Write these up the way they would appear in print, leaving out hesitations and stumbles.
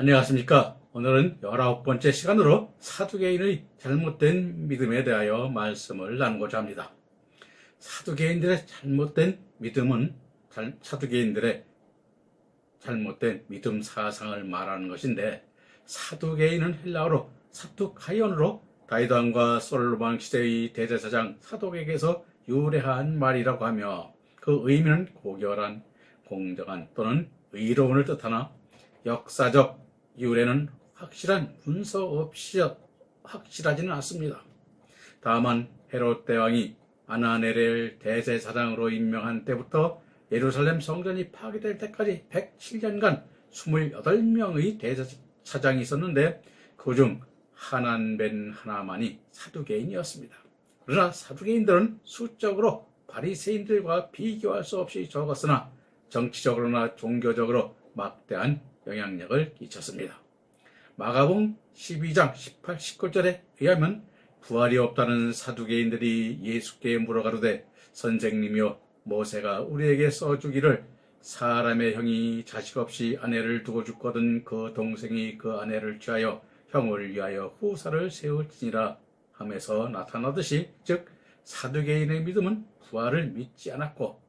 안녕하십니까. 오늘은 19번째 시간으로 사두개인의 잘못된 믿음에 대하여 말씀을 나누고자 합니다. 사두개인들의 잘못된 믿음은 사두개인들의 잘못된 믿음 사상을 말하는 것인데, 사두개인은 헬라어로 사두카이온으로 다윗왕과 솔로몬 시대의 대제사장 사독에게서 유래한 말이라고 하며, 그 의미는 고결한, 공정한 또는 의로운을 뜻하나 역사적 유래는 확실한 문서 없이 확실하지는 않습니다. 다만 헤롯 대왕이 아나네를 대제사장으로 임명한 때부터 예루살렘 성전이 파괴될 때까지 107년간 28명의 대제사장이 있었는데, 그중 하나벤 하나만이 사두개인이었습니다. 그러나 사두개인들은 수적으로 바리새인들과 비교할 수 없이 적었으나 정치적으로나 종교적으로 막대한 영향력을 끼쳤습니다. 마가복음 12장 18, 19절에 의하면 부활이 없다는 사두개인들이 예수께 물어가로되, 선생님이여, 모세가 우리에게 써주기를 사람의 형이 자식 없이 아내를 두고 죽거든 그 동생이 그 아내를 취하여 형을 위하여 후사를 세울지니라 하면서 나타나듯이, 즉 사두개인의 믿음은 부활을 믿지 않았고,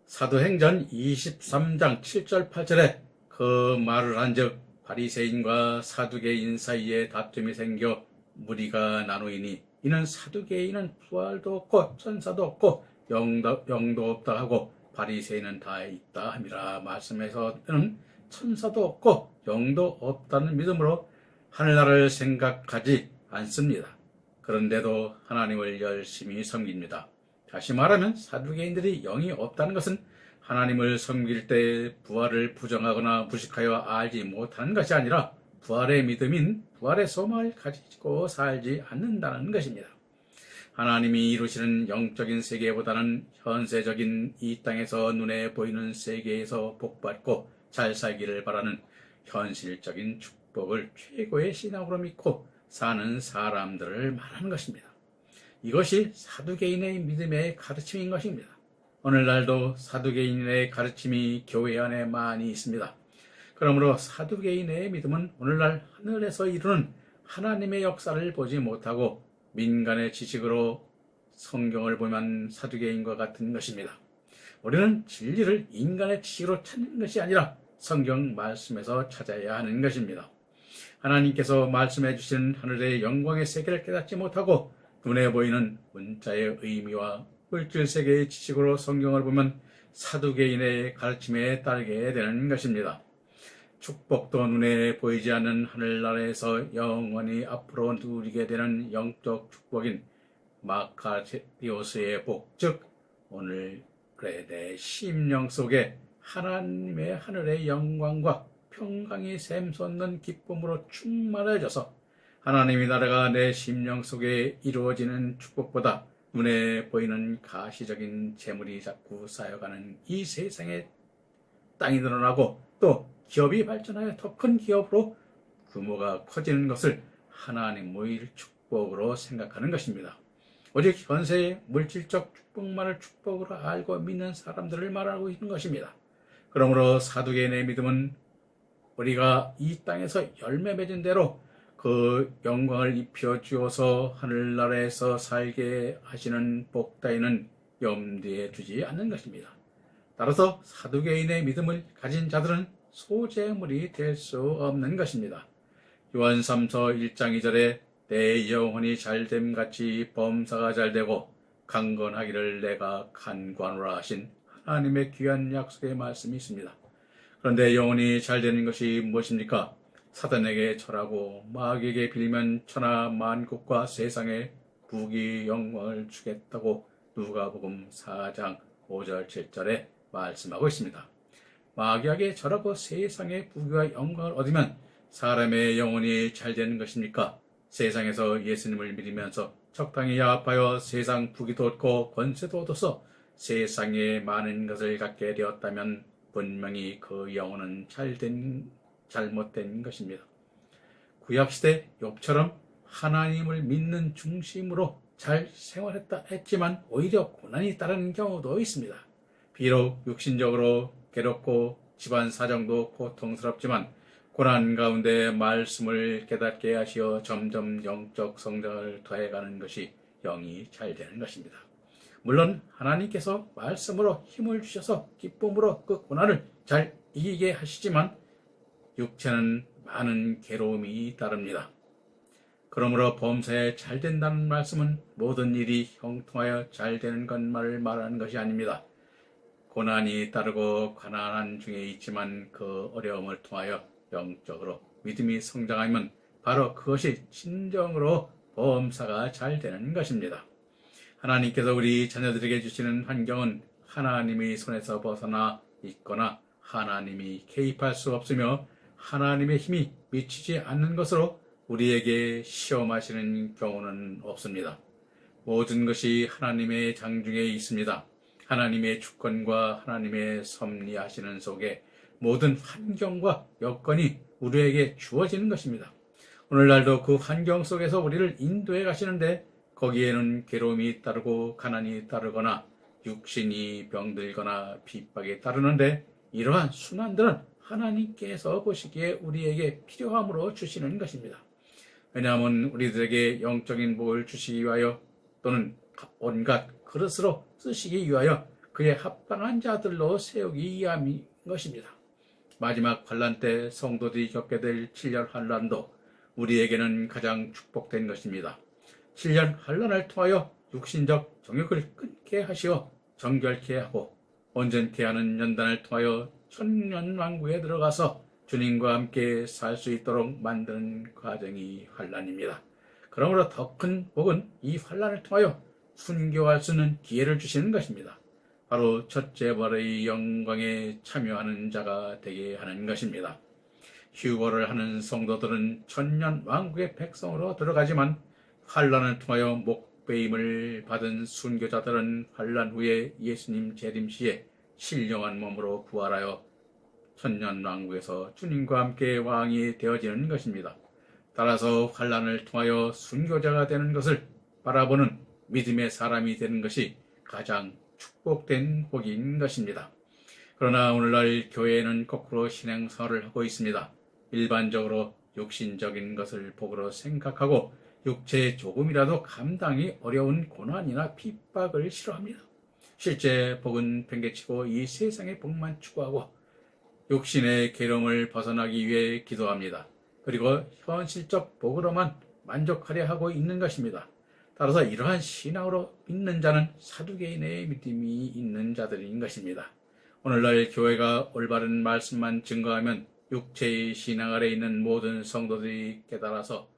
사도행전 23장 7절 8절에 그 말을 한즉 바리새인과 사두개인 사이에 다툼이 생겨 무리가 나누이니, 이는 사두개인은 부활도 없고 천사도 없고 영도 없다 하고 바리새인은 다 있다 함이라. 말씀에서는 천사도 없고 영도 없다는 믿음으로 하늘나라를 생각하지 않습니다. 그런데도 하나님을 열심히 섬깁니다. 다시 말하면 사두개인들이 영이 없다는 것은 하나님을 섬길 때 부활을 부정하거나 무식하여 알지 못하는 것이 아니라 부활의 믿음인 부활의 소망을 가지고 살지 않는다는 것입니다. 하나님이 이루시는 영적인 세계보다는 현세적인 이 땅에서 눈에 보이는 세계에서 복받고 잘 살기를 바라는 현실적인 축복을 최고의 신앙으로 믿고 사는 사람들을 말하는 것입니다. 이것이 사두개인의 믿음의 가르침인 것입니다. 오늘날도 사두개인의 가르침이 교회 안에 많이 있습니다. 그러므로 사두개인의 믿음은 오늘날 하늘에서 이루는 하나님의 역사를 보지 못하고 민간의 지식으로 성경을 보면 사두개인과 같은 것입니다. 우리는 진리를 인간의 지식으로 찾는 것이 아니라 성경 말씀에서 찾아야 하는 것입니다. 하나님께서 말씀해 주시는 하늘의 영광의 세계를 깨닫지 못하고 눈에 보이는 문자의 의미와 물질 세계의 지식으로 성경을 보면 사두개인의 가르침에 따르게 되는 것입니다. 축복도 눈에 보이지 않는 하늘나라에서 영원히 앞으로 누리게 되는 영적 축복인 마카리오스의 복, 즉 오늘의 내 심령 속에 하나님의 하늘의 영광과 평강이 샘솟는 기쁨으로 충만해져서 하나님의 나라가 내 심령 속에 이루어지는 축복보다 눈에 보이는 가시적인 재물이 자꾸 쌓여가는 이 세상에 땅이 늘어나고 또 기업이 발전하여 더 큰 기업으로 규모가 커지는 것을 하나님의 축복으로 생각하는 것입니다. 오직 현세의 물질적 축복만을 축복으로 알고 믿는 사람들을 말하고 있는 것입니다. 그러므로 사두개인의 믿음은 우리가 이 땅에서 열매 맺은 대로 그 영광을 입혀 주어서 하늘나라에서 살게 하시는 복 따위는 염두에 두지 않는 것입니다. 따라서 사두개인의 믿음을 가진 자들은 소재물이 될 수 없는 것입니다. 요한 3서 1장 2절에 내 영혼이 잘됨 같이 범사가 잘되고 강건하기를 내가 간구하노라 하신 하나님의 귀한 약속의 말씀이 있습니다. 그런데 영혼이 잘되는 것이 무엇입니까? 사단에게 절하고 마귀에게 빌면 천하 만국과 세상의 부귀 영광을 주겠다고 누가복음 4장 5절 7절에 말씀하고 있습니다. 마귀에게 절하고 세상의 부귀와 영광을 얻으면 사람의 영혼이 잘 되는 것입니까? 세상에서 예수님을 믿으면서 적당히 야합하여 세상 부귀도 얻고 권세도 얻어서 세상에 많은 것을 갖게 되었다면 분명히 그 영혼은 잘못된 것입니다. 구약시대 욥처럼 하나님을 믿는 중심으로 잘 생활했다 했지만 오히려 고난이 따르는 경우도 있습니다. 비록 육신적으로 괴롭고 집안 사정도 고통스럽지만 고난 가운데 말씀을 깨닫게 하시어 점점 영적 성장을 더해가는 것이 영이 잘 되는 것입니다. 물론 하나님께서 말씀으로 힘을 주셔서 기쁨으로 그 고난을 잘 이기게 하시지만 육체는 많은 괴로움이 따릅니다. 그러므로 범사에 잘 된다는 말씀은 모든 일이 형통하여 잘 되는 것만을 말하는 것이 아닙니다. 고난이 따르고 가난한 중에 있지만 그 어려움을 통하여 영적으로 믿음이 성장하면 바로 그것이 진정으로 범사가 잘 되는 것입니다. 하나님께서 우리 자녀들에게 주시는 환경은 하나님의 손에서 벗어나 있거나 하나님이 개입할 수 없으며 하나님의 힘이 미치지 않는 것으로 우리에게 시험하시는 경우는 없습니다. 모든 것이 하나님의 장중에 있습니다. 하나님의 주권과 하나님의 섭리하시는 속에 모든 환경과 여건이 우리에게 주어지는 것입니다. 오늘날도 그 환경 속에서 우리를 인도해 가시는데 거기에는 괴로움이 따르고 가난이 따르거나 육신이 병들거나 핍박이 따르는데 이러한 순환들은 하나님께서 보시기에 우리에게 필요함으로 주시는 것입니다. 왜냐하면 우리들에게 영적인 복을 주시기 위하여 또는 온갖 그릇으로 쓰시기 위하여 그의 합당한 자들로 세우기 위함인 것입니다. 마지막 환난 때 성도들이 겪게 될 7년 환난도 우리에게는 가장 축복된 것입니다. 7년 환난을 통하여 육신적 정욕을 끊게 하시어 정결케 하고 온전케 하는 연단을 통하여 천년왕국에 들어가서 주님과 함께 살 수 있도록 만드는 과정이 환난입니다. 그러므로 더 큰 복은 이 환난을 통하여 순교할 수 있는 기회를 주시는 것입니다. 바로 첫째 벌의 영광에 참여하는 자가 되게 하는 것입니다. 휴거를 하는 성도들은 천년 왕국의 백성으로 들어가지만 환난을 통하여 목배임을 받은 순교자들은 환난 후에 예수님 재림 시에 신령한 몸으로 부활하여 천년 왕국에서 주님과 함께 왕이 되어지는 것입니다. 따라서 환난을 통하여 순교자가 되는 것을 바라보는 믿음의 사람이 되는 것이 가장 축복된 복인 것입니다. 그러나 오늘날 교회에는 거꾸로 신앙생활을 하고 있습니다. 일반적으로 육신적인 것을 복으로 생각하고 육체에 조금이라도 감당이 어려운 고난이나 핍박을 싫어합니다. 실제 복은 팽개치고 이 세상의 복만 추구하고 육신의 괴로움을 벗어나기 위해 기도합니다. 그리고 현실적 복으로만 만족하려 하고 있는 것입니다. 따라서 이러한 신앙으로 믿는 자는 사두개인의 믿음이 있는 자들인 것입니다. 오늘날 교회가 올바른 말씀만 증거하면 육체의 신앙 아래 있는 모든 성도들이 깨달아서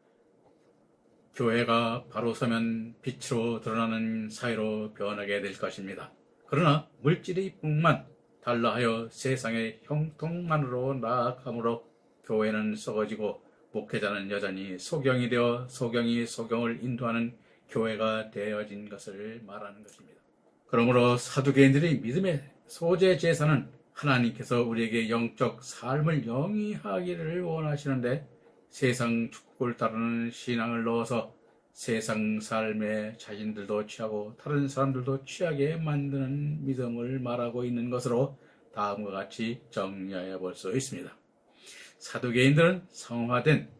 교회가 바로 서면 빛으로 드러나는 사회로 변하게 될 것입니다. 그러나 물질의 복만 달라하여 세상의 형통만으로 나아가므로 교회는 썩어지고 목회자는 여전히 소경이 되어 소경이 소경을 인도하는 교회가 되어진 것을 말하는 것입니다. 그러므로 사두개인들의 믿음의 소재 제사는 하나님께서 우리에게 영적 삶을 영위하기를 원하시는데 세상 축복을 따르는 신앙을 넣어서 세상 삶에 자신들도 취하고 다른 사람들도 취하게 만드는 믿음을 말하고 있는 것으로 다음과 같이 정리하여 볼 수 있습니다. 사두개인들은 성화된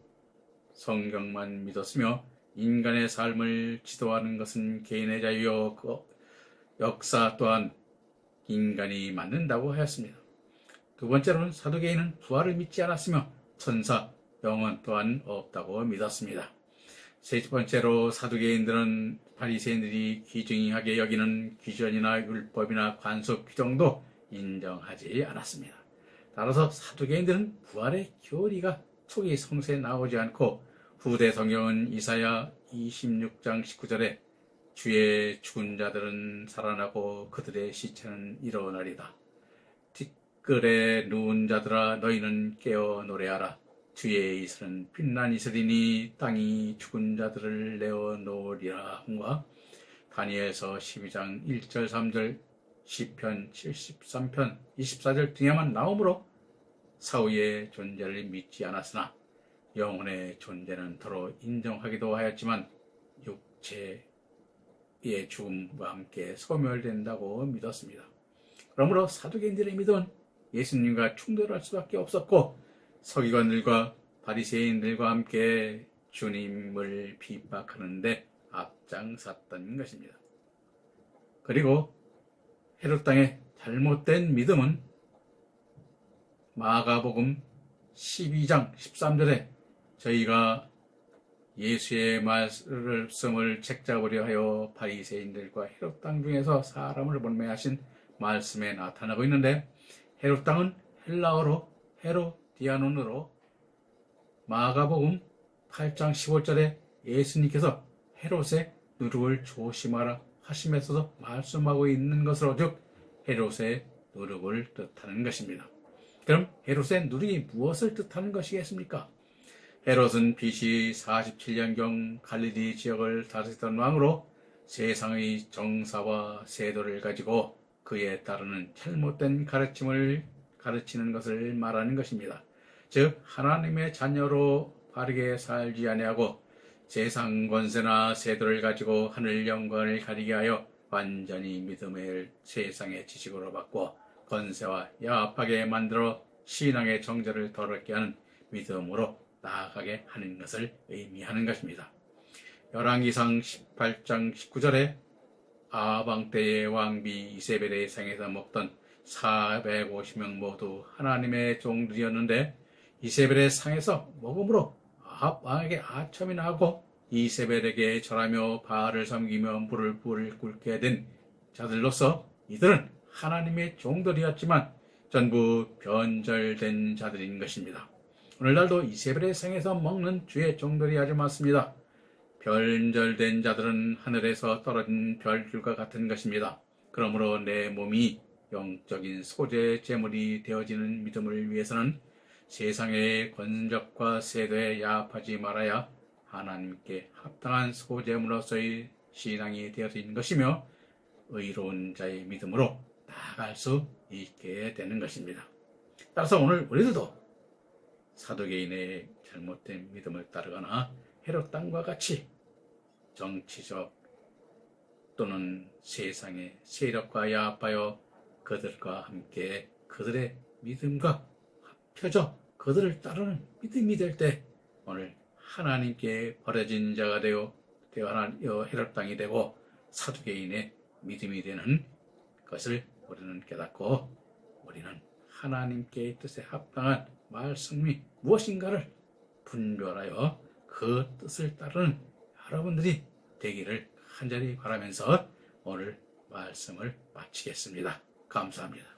성경만 믿었으며 인간의 삶을 지도하는 것은 개인의 자유요 그 역사 또한 인간이 만든다고 하였습니다. 두 번째로는 사두개인은 부활을 믿지 않았으며 천사, 영혼 또한 없다고 믿었습니다. 세 번째로 사두개인들은 바리새인들이 귀중하게 여기는 규전이나 율법이나 관습 규정도 인정하지 않았습니다. 따라서 사두개인들은 부활의 교리가 초기 성서에 나오지 않고 후대 성경은 이사야 26장 19절에 주의 죽은 자들은 살아나고 그들의 시체는 일어나리다. 티끌에 누운 자들아 너희는 깨어 노래하라. 주의 이슬은 빛난 이슬이니 땅이 죽은 자들을 내어 놓으리라 함과 다니엘서 12장 1절 3절 시편 73편 24절 등에만 나오므로 사후의 존재를 믿지 않았으나 영혼의 존재는 더러 인정하기도 하였지만 육체의 죽음과 함께 소멸된다고 믿었습니다. 그러므로 사두개인들의 믿음은 예수님과 충돌할 수밖에 없었고 서기관들과 바리새인들과 함께 주님을 비박하는데 앞장섰던 것입니다. 그리고 헤롯 땅의 잘못된 믿음은 마가복음 12장 13절에 저희가 예수의 말씀을 책잡으려 하여 바리새인들과 헤롯 땅 중에서 사람을 본매하신 말씀에 나타나고 있는데, 헤롯 땅은 헬라어로 헤로디아논으로 마가복음 8장 15절에 예수님께서 헤롯의 누룩을 조심하라 하심에서도 말씀하고 있는 것으로, 즉 헤롯의 누룩을 뜻하는 것입니다. 그럼 헤롯의 누룩이 무엇을 뜻하는 것이겠습니까? 헤롯은 BC 47년경 갈릴리 지역을 다스리던 왕으로 세상의 정사와 세도를 가지고 그에 따르는 잘못된 가르침을 가르치는 것을 말하는 것입니다. 즉 하나님의 자녀로 바르게 살지 아니하고 세상 권세나 세도를 가지고 하늘 영광을 가리게 하여 완전히 믿음을 세상의 지식으로 바꿔 권세와 야합하게 만들어 신앙의 정죄를 더럽게 하는 믿음으로 나아가게 하는 것을 의미하는 것입니다. 열왕기상 18장 19절에 아방 때의 왕비 이세벨의 상에서 먹던 450명 모두 하나님의 종들이었는데, 이세벨의 상에서 먹음으로 아합 왕에게 아첨이 나고 이세벨에게 절하며 바알을 섬기며 불을 꿇게 된 자들로서 이들은 하나님의 종들이었지만 전부 변절된 자들인 것입니다. 오늘날도 이세벨의 상에서 먹는 주의 종들이 아주 많습니다. 변절된 자들은 하늘에서 떨어진 별들과 같은 것입니다. 그러므로 내 몸이 영적인 소재 제물이 되어지는 믿음을 위해서는 세상의 권력과 세도에 야합하지 말아야 하나님께 합당한 소재물로서의 신앙이 되어진 것이며 의로운 자의 믿음으로 나아갈 수 있게 되는 것입니다. 따라서 오늘 우리들도 사두개인의 잘못된 믿음을 따르거나 헤롯 땅과 같이 정치적 또는 세상의 세력과 야합하여 그들과 함께 그들의 믿음과 합쳐져 그들을 따르는 믿음이 될 때 오늘 하나님께 버려진 자가 되어 헤롯 땅이 되고 사두개인의 믿음이 되는 것을 우리는 깨닫고, 우리는 하나님께 뜻에 합당한 말씀이 무엇인가를 분별하여 그 뜻을 따르는 여러분들이 되기를 간절히 바라면서 오늘 말씀을 마치겠습니다. 감사합니다.